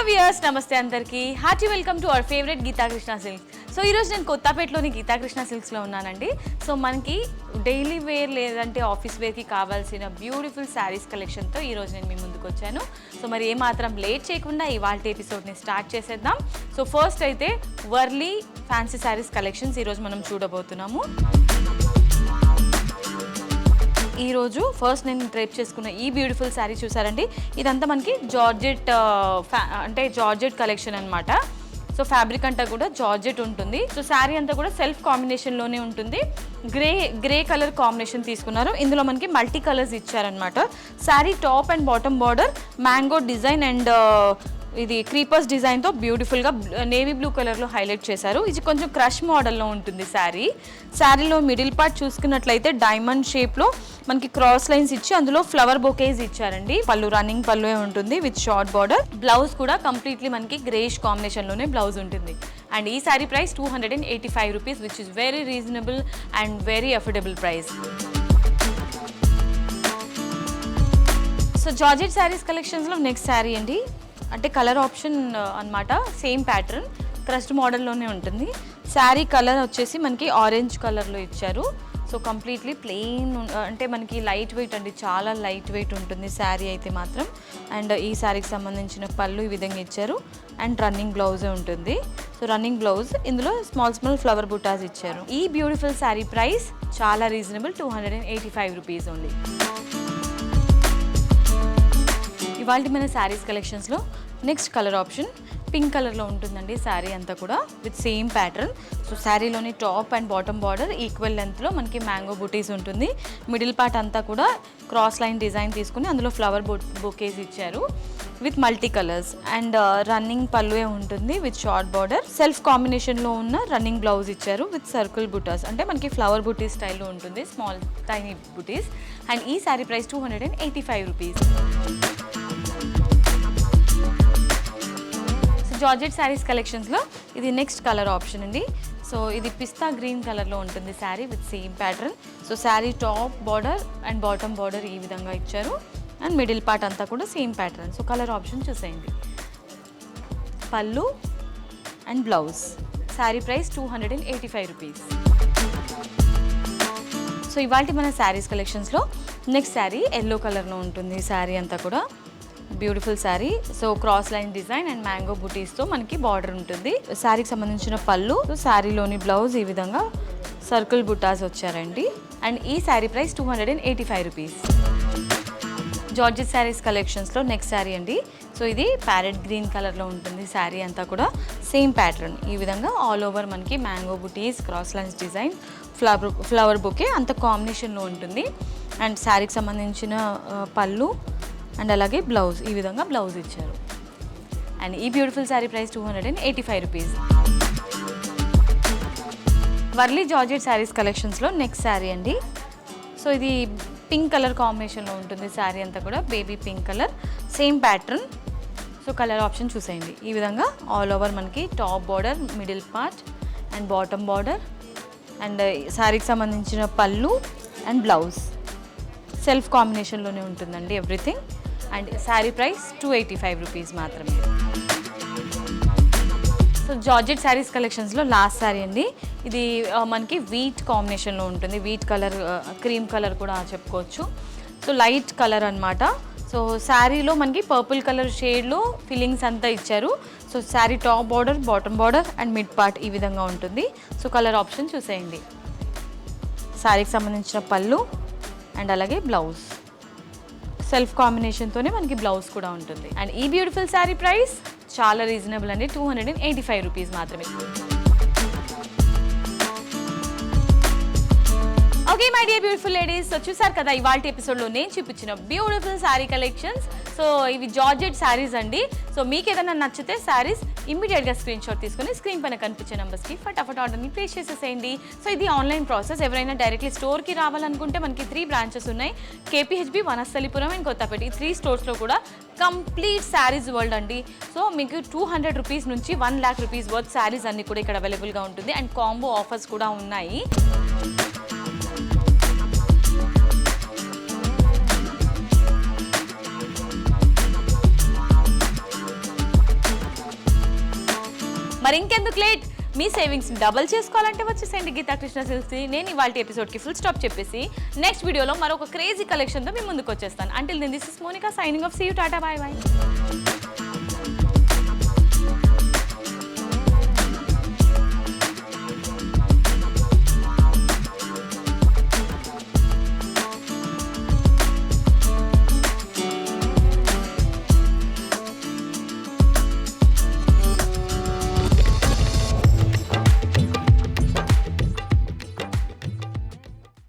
Viewers నమస్తే అందరికీ hearty welcome to our favourite Geetha Krishna Silks. So ఈరోజు నేను కొత్తపేటలోని గీతా కృష్ణ సిల్క్స్లో ఉన్నానండి. సో మనకి డైలీ వేర్ లేదంటే ఆఫీస్ వేర్కి కావాల్సిన బ్యూటిఫుల్ శారీస్ కలెక్షన్తో ఈరోజు నేను మీ ముందుకు వచ్చాను. సో మరి ఏమాత్రం లేట్ చేయకుండా ఇవాళ ఎపిసోడ్ని స్టార్ట్ చేసేద్దాం. సో ఫస్ట్ అయితే వర్లీ ఫ్యాన్సీ శారీస్ కలెక్షన్స్ ఈరోజు మనం చూడబోతున్నాము. ఈరోజు ఫస్ట్ నేను డ్రేప్ చేసుకున్న ఈ బ్యూటిఫుల్ శారీ చూసారండి. ఇదంతా మనకి జార్జెట్ అంటే జార్జెట్ కలెక్షన్ అనమాట. సో ఫ్యాబ్రిక్ అంతా కూడా జార్జెట్ ఉంటుంది. సో శారీ అంతా కూడా సెల్ఫ్ కాంబినేషన్లోనే ఉంటుంది. గ్రే కలర్ కాంబినేషన్ తీసుకున్నారు. ఇందులో మనకి మల్టీ కలర్స్ ఇచ్చారనమాట. Sari top and bottom border mango design and ఇది క్రీపర్స్ డిజైన్తో బ్యూటిఫుల్గా నేవీ బ్లూ కలర్లో హైలైట్ చేశారు. ఇది కొంచెం క్రష్ మోడల్లో ఉంటుంది శారీలో మిడిల్ పార్ట్ చూసుకున్నట్లయితే డైమండ్ షేప్లో మనకి క్రాస్ లైన్స్ ఇచ్చి అందులో ఫ్లవర్ బొకేస్ ఇచ్చారండి. పళ్ళు రన్నింగ్ పళ్ళు ఉంటుంది విత్ షార్ట్ బార్డర్. బ్లౌజ్ కూడా కంప్లీట్లీ మనకి గ్రేష్ కాంబినేషన్లోనే బ్లౌజ్ ఉంటుంది. అండ్ ఈ sari price 285 rupees which is very reasonable and very affordable price. So georgette sarees కలెక్షన్స్లో నెక్స్ట్ శారీ అండి. అంటే కలర్ ఆప్షన్ అన్నమాట. సేమ్ ప్యాటర్న్ క్రస్ట్ మోడల్లోనే ఉంటుంది. శారీ కలర్ వచ్చేసి మనకి ఆరెంజ్ కలర్లో ఇచ్చారు. సో కంప్లీట్లీ ప్లెయిన్ అంటే మనకి లైట్ వెయిట్ అండి, చాలా లైట్ వెయిట్ ఉంటుంది శారీ అయితే మాత్రం. అండ్ ఈ శారీకి సంబంధించిన పళ్ళు ఈ విధంగా ఇచ్చారు. అండ్ రన్నింగ్ బ్లౌజే ఉంటుంది. సో రన్నింగ్ బ్లౌజ్ ఇందులో స్మాల్ ఫ్లవర్ బుటాస్ ఇచ్చారు. ఈ బ్యూటిఫుల్ శారీ ప్రైస్ చాలా రీజనబుల్, 285 రూపీస్ ఓన్లీ. ఇవాళ మన శారీస్ కలెక్షన్స్లో నెక్స్ట్ కలర్ ఆప్షన్ పింక్ కలర్లో ఉంటుందండి. శారీ అంతా కూడా విత్ సేమ్ ప్యాటర్న్. సో శారీలోని top and bottom border equal లెంత్లో మనకి మ్యాంగో బుటీస్ ఉంటుంది. మిడిల్ పార్ట్ అంతా కూడా క్రాస్ లైన్ డిజైన్ తీసుకుని అందులో ఫ్లవర్ బొకేస్ ఇచ్చారు with multi colours. And running పళ్ళువే ఉంటుంది విత్ షార్ట్ బార్డర్. సెల్ఫ్ కాంబినేషన్లో ఉన్న రన్నింగ్ బ్లౌజ్ ఇచ్చారు విత్ సర్కిల్ బుటాస్. అంటే మనకి ఫ్లవర్ బుటీస్ స్టైల్లో ఉంటుంది, స్మాల్ టైనీ బుటీస్. అండ్ ఈ sari price 285 rupees. Georgette sarees కలెక్షన్స్లో ఇది నెక్స్ట్ కలర్ ఆప్షన్ అండి. సో ఇది పిస్తా గ్రీన్ కలర్లో ఉంటుంది sari with same pattern. So sari top border and bottom border ఈ విధంగా ఇచ్చారు. అండ్ మిడిల్ పార్ట్ అంతా కూడా same pattern. So colour option చూసేయండి. పళ్ళు and blouse. Sari price 285 rupees. So ఇవాళ మన శారీస్ కలెక్షన్స్లో నెక్స్ట్ శారీ ఎల్లో కలర్లో ఉంటుంది. శారీ అంతా కూడా beautiful sari. So cross line design and mango బుటీస్తో మనకి బార్డర్ ఉంటుంది. శారీకి సంబంధించిన పళ్ళు, శారీలోని బ్లౌజ్ ఈ విధంగా సర్కిల్ బుటాస్ వచ్చారండి. అండ్ ఈ sari price 285 rupees. Georgette sarees కలెక్షన్స్లో నెక్స్ట్ శారీ అండి. సో ఇది ప్యారెట్ గ్రీన్ కలర్లో ఉంటుంది. శారీ అంతా కూడా సేమ్ ప్యాటర్న్ ఈ విధంగా ఆల్ ఓవర్ మనకి మ్యాంగో బుటీస్, cross lines design, flower bouquet అంత కాంబినేషన్లో ఉంటుంది. అండ్ శారీకి సంబంధించిన పళ్ళు అండ్ అలాగే బ్లౌజ్ ఈ విధంగా బ్లౌజ్ ఇచ్చారు. అండ్ ఈ beautiful sari price 285 rupees. Warli georgette sarees కలెక్షన్స్లో నెక్స్ట్ శారీ అండి. సో ఇది పింక్ కలర్ కాంబినేషన్లో ఉంటుంది. శారీ అంతా కూడా baby pink colour, same pattern. So colour option చూసేయండి. ఈ విధంగా ఆల్ ఓవర్ మనకి top border, middle part and bottom border. And శారీకి సంబంధించిన పళ్ళు అండ్ బ్లౌజ్ సెల్ఫ్ కాంబినేషన్లోనే ఉంటుందండి everything. And sari price 285 rupees మాత్రమే. సో జార్జెట్ శారీస్ కలెక్షన్స్లో లాస్ట్ శారీ అండి. ఇది మనకి వీట్ కాంబినేషన్లో ఉంటుంది. వీట్ కలర్, క్రీమ్ కలర్ కూడా చెప్పుకోవచ్చు. సో లైట్ కలర్ అనమాట. సో శారీలో మనకి పర్పుల్ కలర్ షేడ్లో ఫిల్లింగ్స్ అంతా ఇచ్చారు. So sari top border, bottom border and mid part ఈ విధంగా ఉంటుంది. సో కలర్ ఆప్షన్ చూసేయండి. శారీకి సంబంధించిన పళ్ళు అండ్ అలాగే బ్లౌజ్ సెల్ఫ్ కాంబినేషన్తోనే మనకి బ్లౌజ్ కూడా ఉంటుంది. అండ్ ఈ బ్యూటిఫుల్ శారీ ప్రైస్ చాలా రీజనబుల్ అండి, 285 రూపీస్ మాత్రమే. Okay my dear beautiful ladies, so చూసారు కదా ఇవాళ ఎపిసోడ్లో నేను చూపించిన బ్యూటిఫుల్ శారీ కలెక్షన్స్. సో ఇవి జార్జెట్ శారీస్ అండి. సో మీకు ఏదైనా నచ్చితే శారీస్ ఇమ్మీడియట్గా స్క్రీన్ షాట్ తీసుకొని స్క్రీన్ పైన కనిపించే నెంబర్స్కి ఫటాఫట్ ఆర్డర్ని ప్లేస్ చేసేసేయండి. సో ఇది ఆన్లైన్ ప్రాసెస్. ఎవరైనా డైరెక్ట్లీ స్టోర్కి రావాలనుకుంటే మనకి 3 బ్రాంచెస్ ఉన్నాయి. KPHB, Vanasthalipuram and Kothapeta. ఈ 3 స్టోర్స్లో కూడా కంప్లీట్ శారీస్ వరల్డ్ అండి. సో మీకు 200 రూపీస్ నుంచి 1 lakh రూపీస్ వర్త్ శారీస్ అన్ని కూడా ఇక్కడ అవైలబుల్గా ఉంటుంది. అండ్ కాంబో ఆఫర్స్ కూడా ఉన్నాయి. మరి ఇంకెందుకు లేట్, మీ సేవింగ్స్ డబుల్ చేసుకోవాలంటే వచ్చేసేయండి గీతా కృష్ణ సిల్క్స్కి. నేను ఇవాళ ఎపిసోడ్కి ఫుల్ స్టాప్ చెప్పేసి నెక్స్ట్ వీడియోలో మరొక క్రేజీ కలెక్షన్తో మీ ముందుకు వచ్చేస్తాను. Until then this is Monika signing off. See you, టాటా, బాయ్ బాయ్.